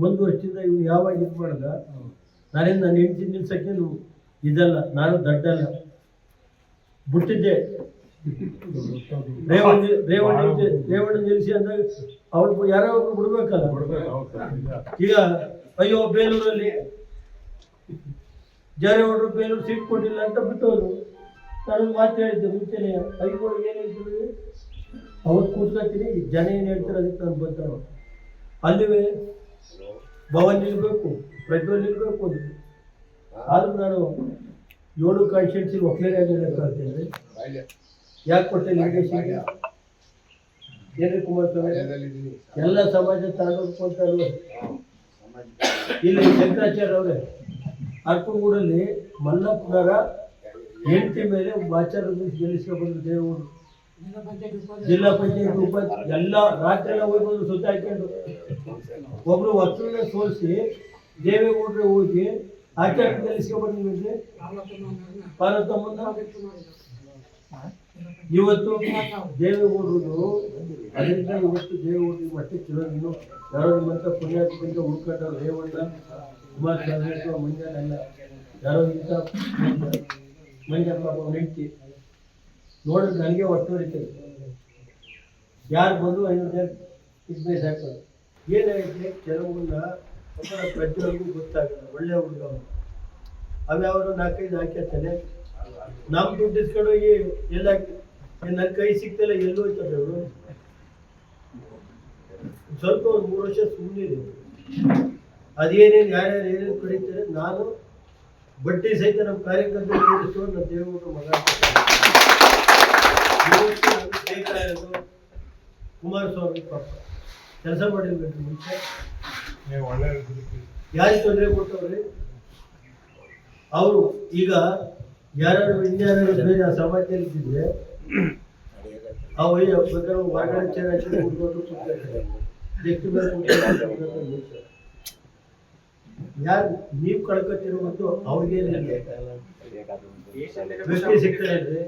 ಒಂದು ವರ್ಷದಿಂದ ಇವ್ನು ಯಾವಾಗ ಇದು ಮಾಡ್ದ, ನಾನೇನು ನನ್ನ ಹೆಂಡತಿ ನಿಲ್ಸಕ್ಕೆ ಇದಲ್ಲ, ನಾನು ದಡ್ಡಲ್ಲ, ಬಿಟ್ಟಿದ್ದೆ. ರೇವಣ್ಣ ನಿಲ್ಲಿಸಿ ಅಂದಾಗ ಅವ್ರು ಯಾರೋ ಒಬ್ರು ಬಿಡ್ಬೇಕಲ್ಲ. ಈಗ ಅಯ್ಯೋ ಬೇಲೂರಲ್ಲಿ ಜಾರೇಗೌಡರು ಬೇಲೂರು ಸೀಟ್ ಕೊಟ್ಟಿಲ್ಲ ಅಂತ ಬಿಟ್ಟೋರು. ನಾನು ಮಾತು ಹೇಳಿದ್ದೆ ಮುಂಚೆನೆ, ಅಯ್ಯೋ ಏನು ಹೇಳ್ತೀವಿ ಅವತ್ತು ಕೂತ್ಕೊತೀನಿ, ಜನ ಏನು ಹೇಳ್ತಾರೆ ಅದಕ್ಕೆ ನಾನು ಬರ್ತಾನೆ. ಅಲ್ಲಿವೇ ಭವನ್ ನಿಲ್ಬೇಕು, ಪೆಟ್ರೋಲ್ ನಿಲ್ಬೇಕು. ಆದ್ರೂ ನಾನು 7 ಕಾನ್ಸ್ಟಿಟ್ಯೂನ್ಸಿ ಒಕ್ಕಲಿಗ ಹೇಳ್ತೇನೆ. ಯಾಕೆ ಕೊಟ್ಟೆ ಲಿಂಗೇಶಿಗೆ? ಏನ್ರಿ ಕುಮಾರಸ್ವಾಮಿ ಎಲ್ಲ ಸಮಾಜ ತಗೊಂಡ್ಕೊಂತ ಇಲ್ಲಿ ಶಂಕರಾಚಾರ್ಯ ಅವರೇ ಅರ್ಕೂರಲ್ಲಿ ಮಲ್ಲಪ್ಪನವರ ಹೆಂಡತಿ ಮೇಲೆ ಆಚಾರ ಗೆಲ್ಲಿಸ್ಕೊಂಡು ಬಂದ್ರು ದೇವರು. ಜಿಲ್ಲಾ ಪಂಚಾಯತ್ ಉಪಾಧ್ಯಕ್ಷ ಎಲ್ಲ ರಾತ್ರಿ ಎಲ್ಲ ಹೋಗಿ ಬಂದು ಸುತ್ತ ಹಾಕೊಂಡು ಒಬ್ರು ವಸ್ತುವನ್ನ ಸೋಲಿಸಿ ದೇವೇಗೌಡರು ಹೋಗಿ ಆಚಾರ ಗೆಲ್ಲಿಸ್ಕೊಂಡು ಬಂದಿದ್ರೆ ಪಾರ್ವತಮ್ಮನ್ನ. ಇವತ್ತು ದೇವೇಗೌಡರು ಅದರಿಂದ ಇವತ್ತು ದೇವೇಗೌಡರಿಗೆ ಮತ್ತೆ ಚಲೋ ಯಾರೋ ನಿಮ್ಮಂತ ಪುಣ್ಯಾತ್ಮಂತ ಉಳ್ಕೊಂಡವ್ರು ರೇವಣ್ಣ ಕುಮಾರಸ್ವಾಮಿ ಮಂಜಾನೆಲ್ಲ ಯಾರೋ ಇಂಥ ಮಂಜಪ್ಪ ನೆಂಟಿ ನೋಡಿದ್ರೆ ನನಗೆ ಒಟ್ಟುವರಿತದೆ. ಯಾರು ಬಂದು 500 ಜನ ಇದ್ಮೇಲೆ ಹಾಕೋದು ಏನಾಗಿದೆ. ಕೆಲವನ್ನ ಪ್ರತಿಯೊಂದು ಗೊತ್ತಾಗಲ್ಲ. ಒಳ್ಳೆ ಹುಡುಗ ಅವ್ಯಾವರು 4-5 ಹಾಕ್ಯಾತಾನೆ. ನಮ್ಮ ದುಡ್ಡು ಇಸ್ಕೊಂಡೋಗಿ ಎಲ್ಲ ನನ್ನ ಕೈ ಸಿಗ್ತಲ್ಲ ಎಲ್ಲೂ ಹೋಯ್ತದೆ. ಅವರು ಸ್ವಲ್ಪ ಒಂದು 3 ವರ್ಷ ಸುಮ್ಮನೆ ಅದೇನೇನು ಯಾರ್ಯಾರು ಏನೇನು ಕರೀತಾರೆ. ನಾನು ಬಡ್ಡಿ ಸಹಿತ ನಮ್ಮ ಕಾರ್ಯಕರ್ತರು ನಮ್ಮ ದೇವೇಗೌಡರು ಮಗ ಬೇಕಾಗಿರೋದು. ಕುಮಾರಸ್ವಾಮಿ ಪಾಪ ಕೆಲಸ ಮಾಡಿರ್ಬೇಕು. ಮುಂಚೆ ಯಾರಿಗೆ ತೊಂದರೆ ಕೊಟ್ಟವ್ರಿ ಅವರು. ಈಗ ಯಾರು ಇನ್ಯಾರು ಬೇರೆ ಆ ಸಮಾಜದಲ್ಲಿ ಇದ್ದಿದ್ರೆ ಅಯ್ಯ ಬೇಕಾದ್ರೆ ಹೊರಗಡೆ ಚೆನ್ನಾಗಿ ಯಾರು ನೀವು ಕಳ್ಕೊತಿರುವಂತೂ ಅವ್ರಿಗೆ ವ್ಯಕ್ತಿ ಸಿಗ್ತಾರೆ.